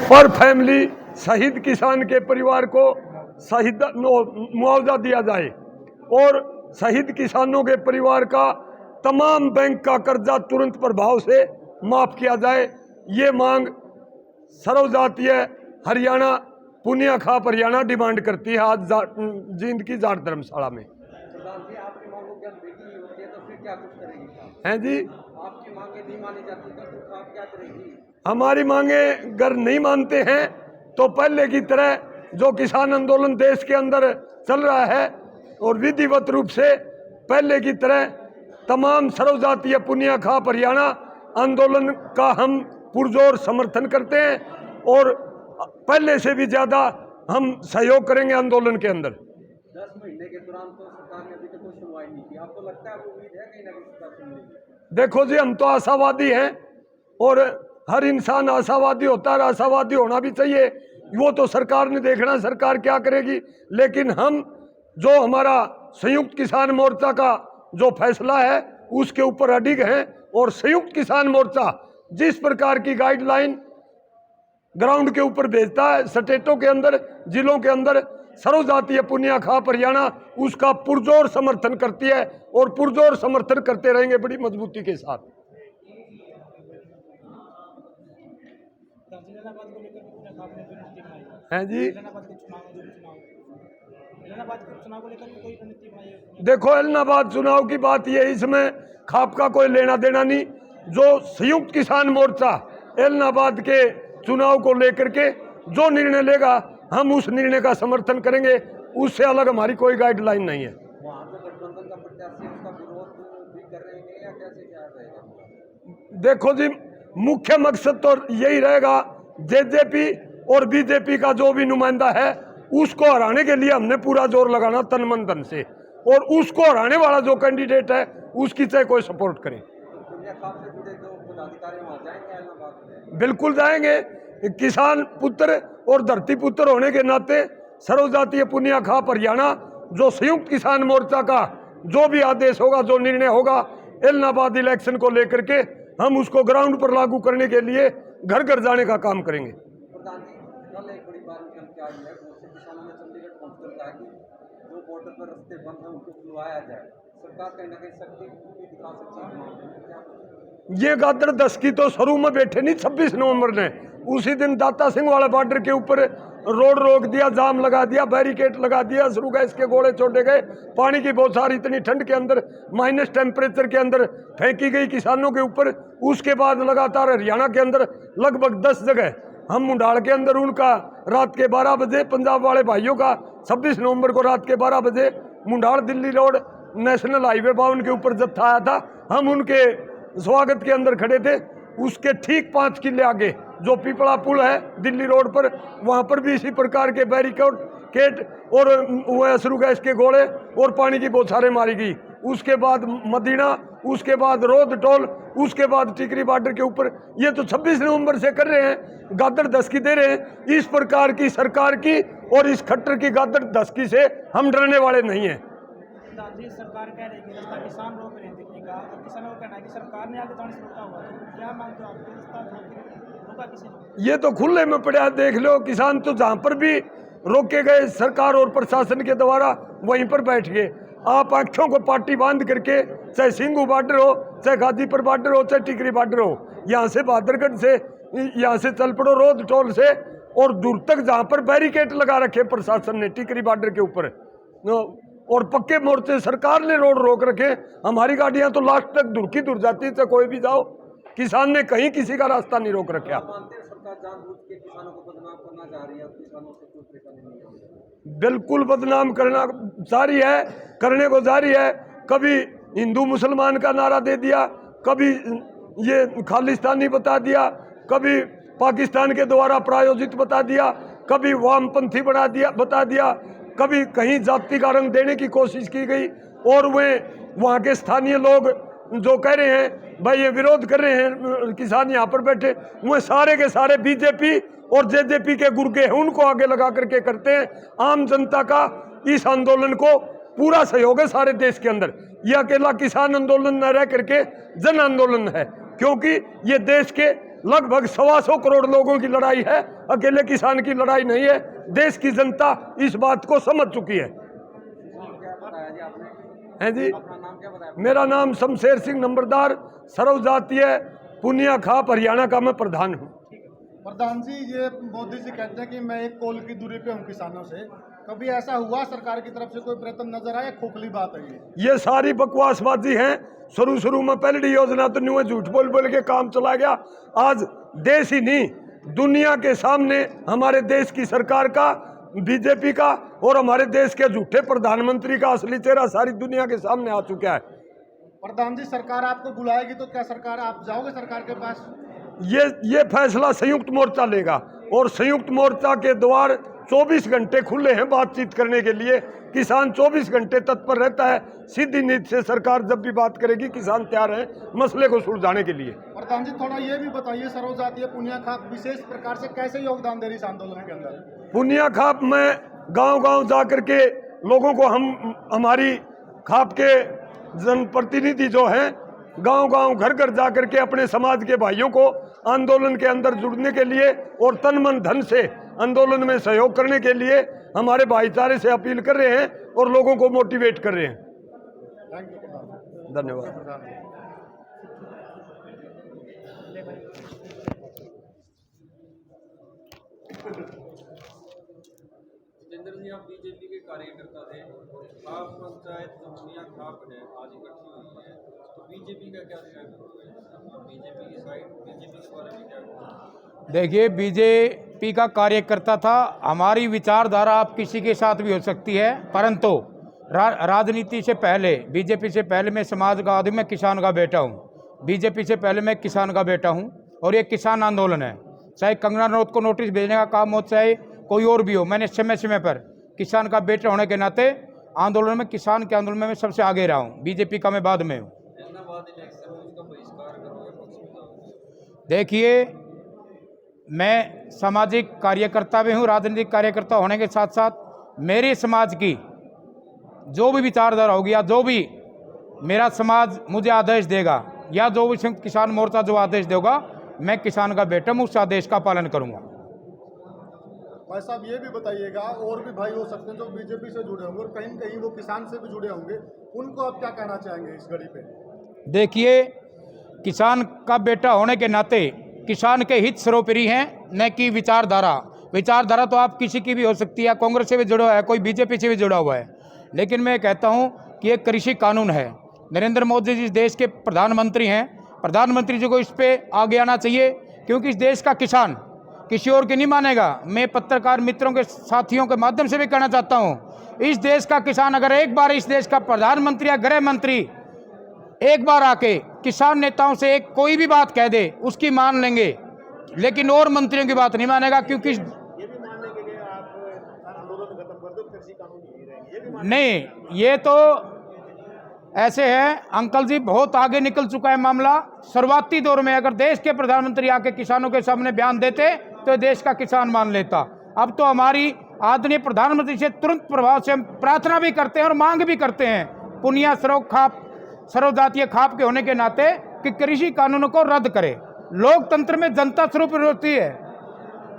पर फैमिली शहीद किसान के परिवार को शहीद मुआवजा दिया जाए और शहीद किसानों के परिवार का तमाम बैंक का कर्जा तुरंत प्रभाव से माफ किया जाए। ये मांग सर्वजातीय हरियाणा पुनिया खाप हरियाणा डिमांड करती है आज जींद की जाट धर्मशाला में। आपकी मांगों की अनदेखी होती है तो फिर क्या कुछ करेगी? हैं जी, आपकी मांगे नहीं मानी जाती तो फिर आप क्या करेगी? हमारी मांगे अगर नहीं मानते हैं तो पहले की तरह जो किसान आंदोलन देश के अंदर चल रहा है और विधिवत रूप से पहले की तरह तमाम सर्वजातीय पुनिया खाप हरियाणा आंदोलन का हम पुरजोर समर्थन करते हैं और पहले से भी ज्यादा हम सहयोग करेंगे आंदोलन के अंदर। 10 महीने के दौरान तो सरकार ने अभी तक कोई सुनवाई नहीं की। आपको लगता है वो उम्मीद है कहीं ना कहीं सरकार सुनेगी? देखो जी, हम तो आशावादी हैं और हर इंसान आशावादी होता है, आशावादी होना भी चाहिए। वो तो सरकार ने देखना सरकार क्या करेगी, लेकिन हम जो हमारा संयुक्त किसान मोर्चा का जो फैसला है उसके ऊपर अडिग हैं और संयुक्त किसान मोर्चा जिस प्रकार की गाइडलाइन ग्राउंड के ऊपर भेजता है स्टेटों के अंदर जिलों के अंदर सर्वजातीय पुनिया खाप हरियाणा उसका पुरजोर समर्थन करती है और पुरजोर समर्थन करते रहेंगे बड़ी मजबूती के साथ। हैं जी, देखो इलाहाबाद चुनाव की बात ये, इसमें खाप का कोई लेना देना नहीं। जो संयुक्त किसान मोर्चा इलाहाबाद के चुनाव को लेकर के जो निर्णय लेगा हम उस निर्णय का समर्थन करेंगे, उससे अलग हमारी कोई गाइडलाइन नहीं है। वहाँ पे गठबंधन का प्रत्याशी उसका विरोध भी कर रहे हैं या कैसे क्या रहेगा? देखो जी, मुख्य मकसद तो यही रहेगा, जेजेपी और बीजेपी का जो भी नुमाइंदा है उसको हराने के लिए हमने पूरा जोर लगाना तन मन धन से, और उसको हराने वाला जो कैंडिडेट है उसकी चाहे कोई सपोर्ट करे। पुनिया खाप से जुड़े जो पदाधिकारी वहाँ जाएंगे इलाहाबाद में? बिल्कुल जाएंगे। किसान पुत्र और धरती पुत्र होने के नाते सर्वजातीय पुनिया खाप हरियाणा जो संयुक्त किसान मोर्चा का जो भी आदेश होगा, जो निर्णय होगा इलाहाबाद इलेक्शन को लेकर के, हम उसको ग्राउंड पर लागू करने के लिए घर घर जाने का काम करेंगे। प्रधान जी, कल एक बड़ी बात निकल के आई है, बहुत से किसानों ने चंडीगढ़ पहुंचकर कहा कि जो बॉर्डर पर रास्ते बंद हैं उनको खुलवाया जाए। सरकार कहीं ना कहीं शक्ति दिखा सकती है। ये गादड़ 10 की तो शुरू में बैठे नहीं, 26 नवंबर ने उसी दिन दाता सिंह वाला बॉर्डर के ऊपर रोड रोक दिया, जाम लगा दिया, बैरिकेड लगा दिया, शुरू गैस के गोले छोड़े गए, पानी की बौछार इतनी ठंड के अंदर माइनस टेम्परेचर के अंदर फेंकी गई किसानों के ऊपर। उसके बाद लगातार हरियाणा के अंदर लगभग 10 जगह हम मुंडाल के अंदर उनका रात के 12 बजे, पंजाब वाले भाइयों का 26 नवंबर को रात के 12 बजे मुंडाल दिल्ली रोड नेशनल हाईवे 52 के ऊपर जत्था आया था, हम उनके स्वागत के अंदर खड़े थे। उसके ठीक 5 किले आगे जो पिपला पुल है दिल्ली रोड पर, वहां पर भी इसी प्रकार के बैरिकेड और शुरू गैस के गोले और पानी की बौछारें मारी गई। उसके बाद मदीना, उसके बाद रोद टोल, उसके बाद टिकरी बॉर्डर के ऊपर। ये तो 26 नवंबर से कर रहे हैं, गादड़ 10 की दे रहे हैं। इस प्रकार की सरकार की और इस खट्टर की गादड़ 10 की से हम डरने वाले नहीं हैं। सरकार कह रही है कि रास्ता किसान रोक रहे हैं दिल्ली का, और किसानों का कहना है कि सरकार ने आगे जाने से रोका हुआ है। क्या मानते हो आप, रास्ता रोका किसी ने? ये तो खुले में पड़ा, देख लो। किसान तो जहाँ पर भी रोके गए सरकार और प्रशासन के द्वारा वहीं पर बैठ गए। आप आंखों को पार्टी बांध करके, चाहे सिंगू बॉर्डर हो, चाहे गाजीपुर बॉर्डर हो, चाहे टिकरी बॉर्डर हो, यहाँ से बहादुरगढ़ से, यहाँ से चल पड़ो रोड टोल से और दूर तक जहाँ पर बैरिकेड लगा रखे प्रशासन ने टिकरी बॉर्डर के ऊपर, और पक्के मोर्चे सरकार ने रोड रोक रखे। हमारी गाड़ियां तो लास्ट तक दूर की दूर जाती है, कोई भी जाओ। किसान ने कहीं किसी का रास्ता नहीं रोक रखा। सरकार जानबूझ के किसानों को बदनाम करना चाह रही है, किसानों से कोई परेशानी नहीं है। बिल्कुल बदनाम करना जारी है, करने को जारी है। कभी हिंदू मुसलमान का नारा दे दिया, कभी ये खालिस्तानी बता दिया, कभी पाकिस्तान के द्वारा प्रायोजित बता दिया, कभी वामपंथी बता दिया, कभी कहीं जाति का रंग देने की कोशिश की गई। और वे वहाँ के स्थानीय लोग जो कह रहे हैं भाई ये विरोध कर रहे हैं किसान यहाँ पर बैठे, वो सारे के सारे बीजेपी और जेजेपी के गुर्गे हैं, उनको आगे लगा करके करते हैं। आम जनता का इस आंदोलन को पूरा सहयोग है सारे देश के अंदर। यह अकेला किसान आंदोलन न रह करके जन आंदोलन है, क्योंकि ये देश के लगभग 125 करोड़ लोगों की लड़ाई है, अकेले किसान की लड़ाई नहीं है। देश की जनता इस बात को समझ चुकी है। क्या बताया जी आपने? हैं जी, अपना नाम क्या बताया? मेरा नाम शमशेर सिंह नंबरदार, सर्व जातीय पुनिया खाप हरियाणा का मैं प्रधान हूँ। प्रधान जी, ये मोदी जी कहते हैं कि मैं एक कॉल की दूरी पे हूँ किसानों से। कभी ऐसा हुआ सरकार की तरफ से कोई प्रयत्न नजर आया? खोखली बात है ये सारी बकवासबाजी है। शुरू में पहली योजना तो न्यू झूठ बोल बोल के काम चला गया। आज देश ही नहीं, दुनिया के सामने हमारे देश की सरकार का, बीजेपी का और हमारे देश के झूठे प्रधानमंत्री का असली चेहरा सारी दुनिया के सामने आ चुका है। प्रधान जी, सरकार आपको बुलाएगी तो क्या सरकार, आप जाओगे सरकार के पास? ये फैसला संयुक्त मोर्चा लेगा और संयुक्त मोर्चा के द्वार 24 घंटे खुले हैं बातचीत करने के लिए। किसान 24 घंटे तत्पर रहता है। सीधी नीति से सरकार जब भी बात करेगी, किसान तैयार है मसले को सुलझाने के लिए। प्रधान जी, थोड़ा ये भी बताइए, सर्वजातीय पुनिया खाप विशेष प्रकार से कैसे योगदान दे रही इस आंदोलन के अंदर? पुनिया खाप में गांव-गांव जा करके लोगों को हमारी खाप के जनप्रतिनिधि जो हैं गांव-गांव घर-घर जा करके अपने समाज के भाइयों को आंदोलन के अंदर जुड़ने के लिए और तन मन धन से आंदोलन में सहयोग करने के लिए हमारे भाईचारे से अपील कर रहे हैं और लोगों को मोटिवेट कर रहे हैं। थैंक यू प्रधान। धन्यवाद। जितेंद्र जी, आप बीजेपी के कार्यकर्ता थे। खाप पंचायत जो पुनिया खाप है आज इकट्ठी हुई है, तो बीजेपी का क्या स्टैंड होगा? बीजेपी की साइड, बीजेपी के बारे में क्या? देखिए, बीजेपी का कार्यकर्ता था। हमारी विचारधारा आप किसी के साथ भी हो सकती है, परंतु राजनीति से पहले, बीजेपी से पहले मैं समाज का आदमी, मैं किसान का बेटा हूँ। बीजेपी से पहले मैं किसान का बेटा हूँ और ये किसान आंदोलन है। चाहे कंगना रनौत को नोटिस भेजने का काम हो, चाहे कोई और भी हो, मैंने समय समय पर किसान का बेटा होने के नाते आंदोलन में, किसान के आंदोलन में मैं सबसे आगे रहा हूँ। बीजेपी का मैं बाद में हूँ। देखिए, मैं सामाजिक कार्यकर्ता भी हूँ, राजनीतिक कार्यकर्ता होने के साथ साथ मेरे समाज की जो भी विचारधारा होगी या जो भी मेरा समाज मुझे आदेश देगा या जो भी संयुक्त किसान मोर्चा जो आदेश देगा, मैं किसान का बेटा हूँ, उस आदेश का पालन करूँगा। भाई साहब, ये भी बताइएगा, और भी भाई हो सकते हैं जो बीजेपी से जुड़े होंगे और कहीं न कहीं वो किसान से भी जुड़े होंगे, उनको आप क्या कहना चाहेंगे इस घड़ी पे? देखिए, किसान का बेटा होने के नाते किसान के हित सर्वोपरि हैं, न कि विचारधारा। विचारधारा तो आप किसी की भी हो सकती है, कांग्रेस से भी जुड़ा हुआ है, कोई बीजेपी से भी जुड़ा हुआ है, लेकिन मैं कहता हूं कि एक कृषि कानून है। नरेंद्र मोदी जी देश के प्रधानमंत्री हैं, प्रधानमंत्री जी को इस पर आगे आना चाहिए, क्योंकि इस देश का किसान किसी और की नहीं मानेगा। मैं पत्रकार मित्रों के साथियों के माध्यम से भी कहना चाहता हूँ, इस देश का किसान अगर एक बार इस देश का प्रधानमंत्री या गृह मंत्री एक बार आके किसान नेताओं से एक कोई भी बात कह दे, उसकी मान लेंगे, लेकिन और मंत्रियों की बात नहीं मानेगा। क्योंकि ये भी मानने के लिए आप आंदोलन खत्म कर दो, कृषि कानून नहीं रहेंगे, ये भी नहीं, ये तो ऐसे है अंकल जी, बहुत आगे निकल चुका है मामला। शुरुआती दौर में अगर देश के प्रधानमंत्री आके किसानों के सामने बयान देते तो देश का किसान मान लेता। अब तो हमारी आदरणीय प्रधानमंत्री से तुरंत प्रभाव से हम प्रार्थना भी करते हैं और मांग भी करते हैं, पुनिया सर्वजातीय खाप के होने के नाते, कि कृषि कानूनों को रद्द करे। लोकतंत्र में जनता सर्वोपरि होती है।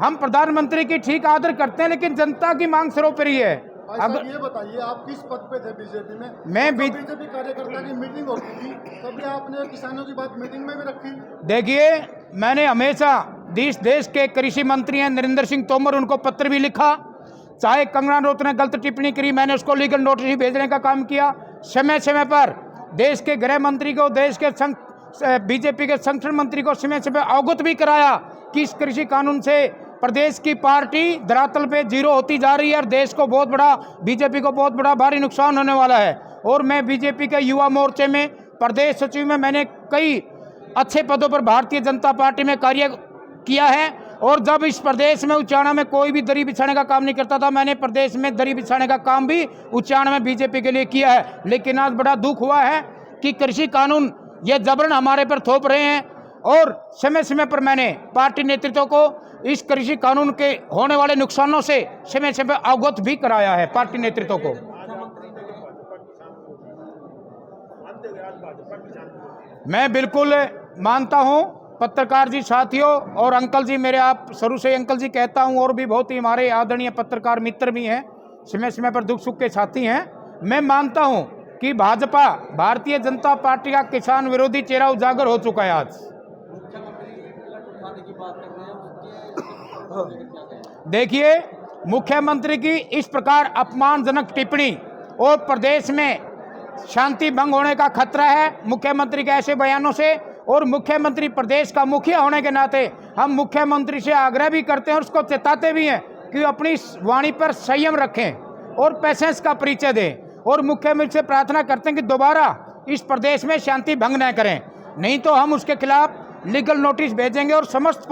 हम प्रधानमंत्री की ठीक आदर करते हैं, लेकिन जनता की मांग सर्वोपरि है। अगर ये बताइए, आप किस पद पे थे बीजेपी में? मैं बीजेपी कार्यकर्ता की मीटिंग होती थी, तभी आपने किसानों की बात मीटिंग में भी रखी? देखिए, मैंने हमेशा देश के कृषि मंत्री हैं नरेंद्र सिंह तोमर, उनको पत्र भी लिखा। चाहे कंगना रनौत ने गलत टिप्पणी करी, मैंने उसको लीगल नोटिस भेजने का काम किया। समय समय पर देश के गृह मंत्री को, देश के बीजेपी के संगठन मंत्री को समय समय अवगत भी कराया कि इस कृषि कानून से प्रदेश की पार्टी धरातल पे जीरो होती जा रही है और देश को बहुत बड़ा, बीजेपी को बहुत बड़ा भारी नुकसान होने वाला है। और मैं बीजेपी के युवा मोर्चे में प्रदेश सचिव में मैंने कई अच्छे पदों पर भारतीय जनता पार्टी में कार्य किया है। और जब इस प्रदेश में उच्चारण में कोई भी दरी बिछाने का काम नहीं करता था, मैंने प्रदेश में दरी बिछाने का काम भी उच्चारण में बीजेपी के लिए किया है। लेकिन आज बड़ा दुख हुआ है कि कृषि कानून ये जबरन हमारे पर थोप रहे हैं, और समय समय पर मैंने पार्टी नेतृत्व को इस कृषि कानून के होने वाले नुकसानों से समय समय अवगत भी कराया है, पार्टी नेतृत्व को। मैं बिल्कुल मानता हूं पत्रकार जी साथियों और अंकल जी, मेरे आप शुरू से अंकल जी कहता हूं, और भी बहुत ही हमारे आदरणीय पत्रकार मित्र भी हैं, समय समय पर दुख सुख के साथी हैं। मैं मानता हूं कि भाजपा, भारतीय जनता पार्टी का किसान विरोधी चेहरा उजागर हो चुका है आज। उठाने की बात कर रहे हैं उसके देखिए, मुख्यमंत्री की इस प्रकार अपमानजनक टिप्पणी और प्रदेश में शांति भंग होने का खतरा है मुख्यमंत्री के ऐसे बयानों से। और मुख्यमंत्री प्रदेश का मुखिया होने के नाते हम मुख्यमंत्री से आग्रह भी करते हैं और उसको चेताते भी हैं कि अपनी वाणी पर संयम रखें और पैसेंस का परिचय दें। और मुख्यमंत्री से प्रार्थना करते हैं कि दोबारा इस प्रदेश में शांति भंग न करें, नहीं तो हम उसके खिलाफ लीगल नोटिस भेजेंगे। और समस्त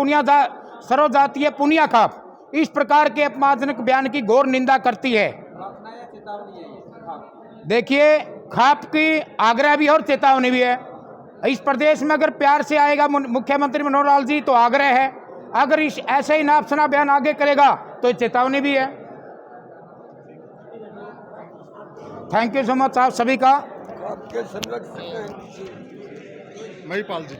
सर्वजातीय पुनिया खाप इस प्रकार के अपमानजनक बयान की घोर निंदा करती है। प्रार्थना या चेतावनी है ये? देखिए, खाप की आग्रह भी और चेतावनी भी है। इस प्रदेश में अगर प्यार से आएगा मुख्यमंत्री मनोहर लाल जी तो आग्रह है, अगर इस ऐसे ही नापसना बयान आगे करेगा तो चेतावनी भी है। थैंक यू सो मच आप सभी का। आपके संरक्षण महिपाल जी।